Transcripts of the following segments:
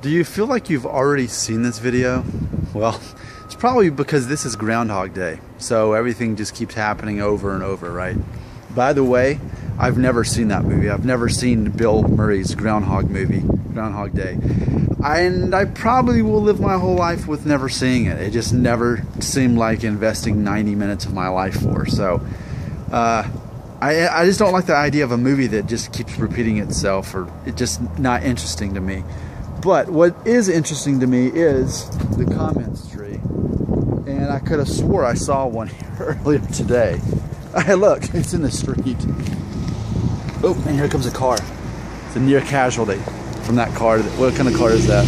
Do you feel like you've already seen this video? Well, it's probably because this is Groundhog Day, so everything just keeps happening over and over, right? By the way, I've never seen that movie. I've never seen Bill Murray's Groundhog movie, Groundhog Day. And I probably will live my whole life with never seeing it. It just never seemed like investing 90 minutes of my life for. So, I just don't like the idea of a movie that just keeps repeating itself, or it's just not interesting to me. But what is interesting to me is the comments tree. And I could have swore I saw one here earlier today. Hey, look, it's in the street. Oh, and here comes a car. It's a near casualty from that car. What kind of car is that?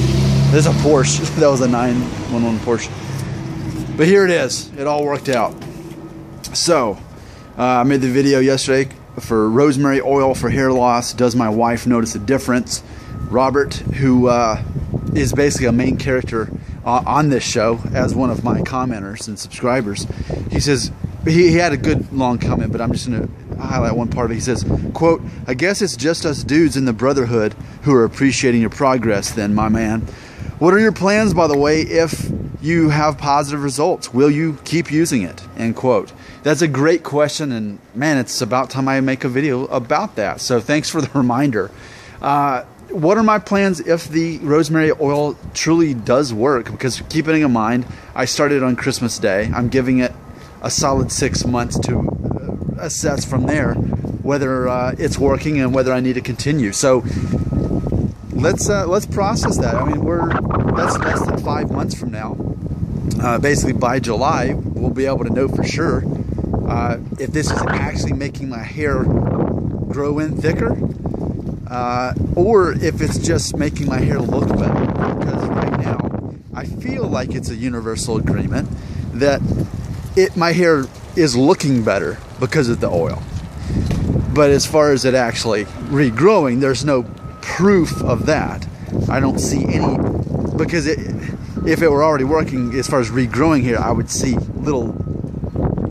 There's a Porsche. That was a 911 Porsche. But here it is. It all worked out. So, I made the video yesterday for rosemary oil for hair loss. Does my wife notice a difference? Robert, who is basically a main character on this show as one of my commenters and subscribers, he says, he had a good long comment, but I'm just going to highlight one part of it. He says, quote, "I guess it's just us dudes in the brotherhood who are appreciating your progress then, my man. What are your plans, by the way, if you have positive results? Will you keep using it?" End quote. That's a great question, and man, it's about time I make a video about that. So thanks for the reminder. What are my plans if the rosemary oil truly does work? Because keeping in mind, I started on Christmas Day. I'm giving it a solid 6 months to assess from there whether it's working and whether I need to continue. So let's process that. I mean, that's less than 5 months from now. Basically by July, we'll be able to know for sure if this is actually making my hair grow in thicker, or if it's just making my hair look better. Because right now, I feel like it's a universal agreement that my hair is looking better because of the oil. But as far as it actually regrowing, there's no proof of that. I don't see any, because if it were already working as far as regrowing hair, I would see little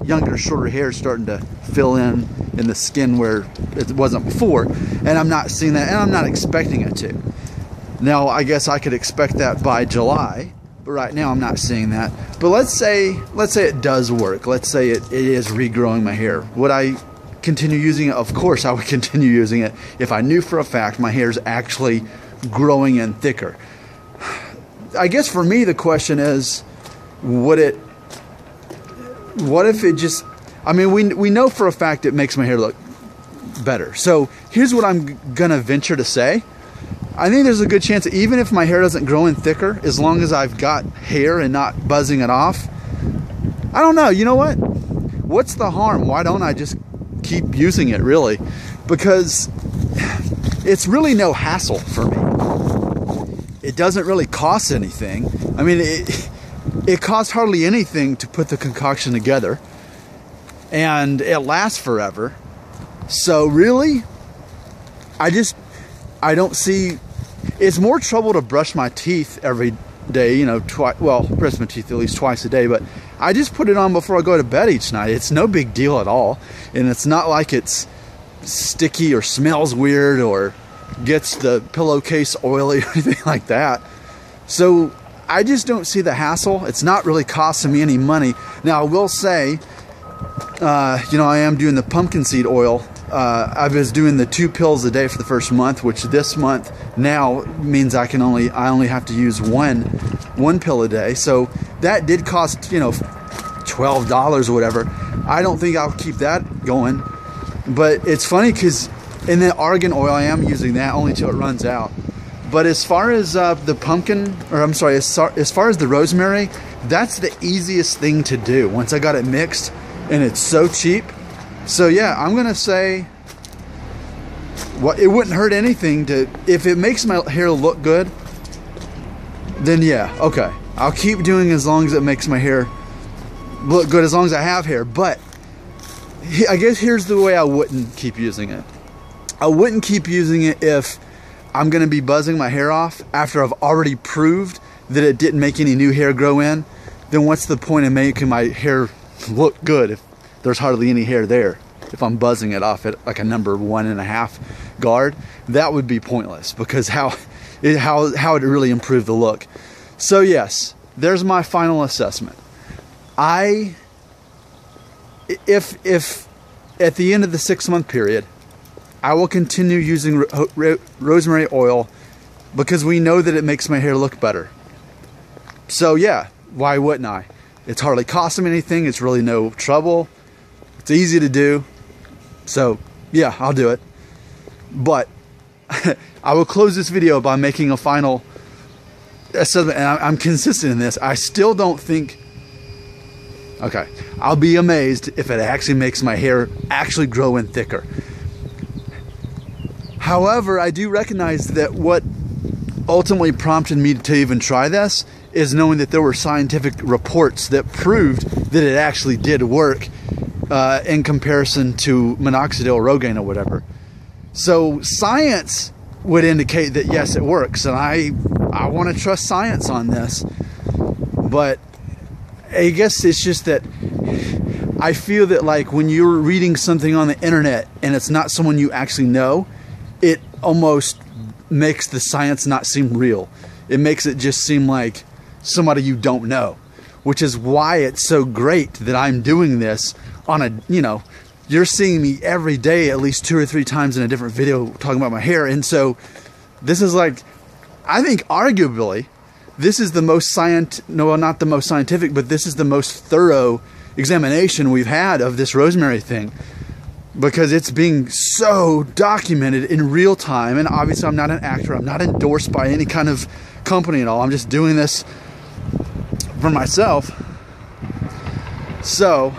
younger, shorter hair starting to fill in the skin where it wasn't before, and I'm not seeing that, and I'm not expecting it to. Now, I guess I could expect that by July, but right now I'm not seeing that. But let's say it does work. Let's say it is regrowing my hair. Would I continue using it? Of course I would continue using it if I knew for a fact my hair is actually growing in thicker. I guess for me the question is, what if it just, I mean, we know for a fact it makes my hair look better. So here's what I'm gonna venture to say. I think there's a good chance that even if my hair doesn't grow in thicker, as long as I've got hair and not buzzing it off, I don't know, you know what? What's the harm? Why don't I just keep using it, really? Because it's really no hassle for me. It doesn't really cost anything. I mean, it costs hardly anything to put the concoction together, and it lasts forever. So really, I don't see, it's more trouble to brush my teeth every day, you know, well, brush my teeth at least twice a day, but I just put it on before I go to bed each night. It's no big deal at all, and it's not like it's sticky or smells weird or gets the pillowcase oily or anything like that. So I just don't see the hassle. It's not really costing me any money. Now, I will say, you know, I am doing the pumpkin seed oil. I was doing the 2 pills a day for the first month, which this month now means I only have to use one pill a day. So that did cost, you know, $12 or whatever. I don't think I'll keep that going. But it's funny because in the argan oil, I am using that only till it runs out. But as far as the pumpkin, or I'm sorry, as far as the rosemary, that's the easiest thing to do once I got it mixed, and it's so cheap. So yeah, I'm gonna say, well, it wouldn't hurt anything to, if it makes my hair look good, then yeah, okay. I'll keep doing as long as it makes my hair look good, as long as I have hair. But I guess here's the way I wouldn't keep using it. I wouldn't keep using it if I'm gonna be buzzing my hair off after I've already proved that it didn't make any new hair grow in. Then what's the point of making my hair look good if there's hardly any hair there? If I'm buzzing it off at like a number 1.5 guard, that would be pointless, because how how it really improved the look. So yes, there's my final assessment. If at the end of the 6-month period, I will continue using rosemary oil because we know that it makes my hair look better. So yeah, why wouldn't I? It's hardly costing me anything. It's really no trouble. It's easy to do. So yeah, I'll do it. But I will close this video by making a final assessment, and I'm consistent in this. I still don't think, okay, I'll be amazed if it actually makes my hair actually grow in thicker. However, I do recognize that what ultimately prompted me to even try this is knowing that there were scientific reports that proved that it actually did work in comparison to minoxidil, Rogaine, or whatever. So science would indicate that yes, it works, and I want to trust science on this. But I guess it's just that I feel that, like, when you're reading something on the internet and it's not someone you actually know, it almost makes the science not seem real. It makes it just seem like somebody you don't know, which is why it's so great that I'm doing this on a, you know, you're seeing me every day at least 2 or 3 times in a different video talking about my hair. And so this is, like, I think arguably this is the most not the most scientific, but this is the most thorough examination we've had of this rosemary thing, because it's being so documented in real time. And obviously I'm not an actor, I'm not endorsed by any kind of company at all, I'm just doing this for myself. So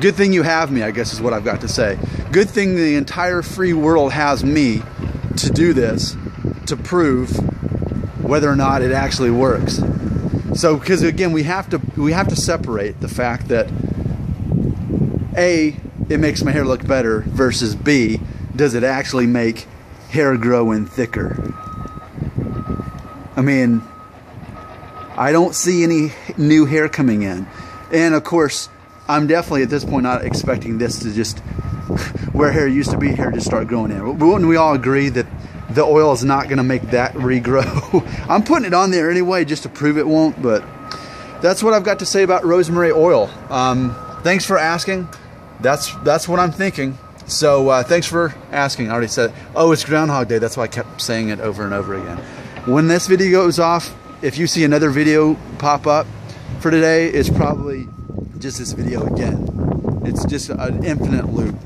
good thing you have me, I guess is what I've got to say. Good thing the entire free world has me to do this, to prove whether or not it actually works. So, because again, we have to separate the fact that A, it makes my hair look better, versus B, does it actually make hair grow in thicker? I mean, I don't see any new hair coming in. And of course, I'm definitely at this point not expecting this to just, where hair used to be, hair just start growing in. Wouldn't we all agree that the oil is not going to make that regrow? I'm putting it on there anyway just to prove it won't, but that's what I've got to say about rosemary oil. Thanks for asking. That's what I'm thinking. So thanks for asking. I already said it. Oh, it's Groundhog Day. That's why I kept saying it over and over again. When this video goes off, if you see another video pop up for today, it's probably just this video again. It's just an infinite loop.